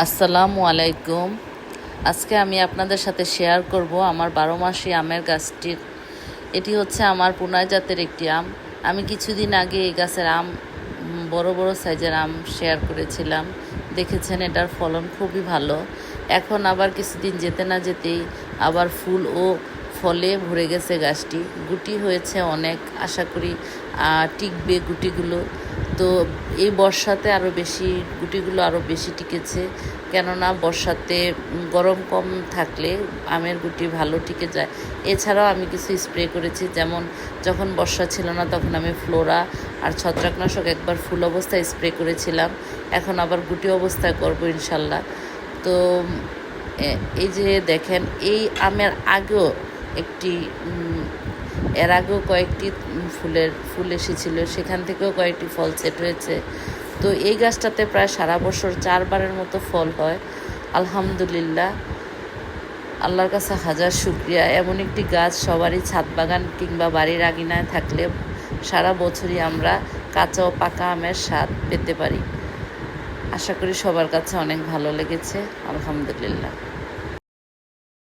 আসসালামু আলাইকুম। আজকে আমি আপনাদের সাথে শেয়ার করব আমার 12 মাসি আমের গাছটির। এটি হচ্ছে আমার পুনাই জাতের একটি আম। আমি কিছুদিন আগে এই গাছের আম বড় বড় সাইজের আম শেয়ার করেছিলাম। দেখেছেন এটার ফলন খুবই ভালো। এখন আবার কিছুদিন যেতে না যেতেই আবার ফুল ও ফলে ভরে গেছে গাছটি। গুটি হয়েছে অনেক, আশা করি টিকবে গুটিগুলো। তো এই বর্ষাতে আরও বেশি গুটিগুলো আরও বেশি টিকেছে, কেননা বর্ষাতে গরম কম থাকলে আমের গুটি ভালো টিকে যায়। এছাড়াও আমি কিছু স্প্রে করেছি, যেমন যখন বর্ষা ছিল না তখন আমি ফ্লোরা আর ছত্রাকনাশক একবার ফুল অবস্থায় স্প্রে করেছিলাম। এখন আবার গুটি অবস্থায় করব ইনশাল্লাহ। তো এই যে দেখেন, এই আমের আগেও একটি এর আগেও কয়েকটি ফুল এসেছিল, সেখান থেকেও কয়েকটি ফল সেট হয়েছে। তো এই গাছটাতে প্রায় সারা বছর 4 বারের মতো ফল হয়। আলহামদুলিল্লাহ, আল্লাহর কাছে হাজার শুকরিয়া। এমন একটি গাছ সবারই ছাদ বাগান কিংবা বাড়ির আঙিনায় থাকলে সারা বছরই আমরা কাঁচা ও পাকা আমের স্বাদ পেতে পারি। আশা করি সবার কাছে অনেক ভালো লেগেছে। আলহামদুলিল্লাহ।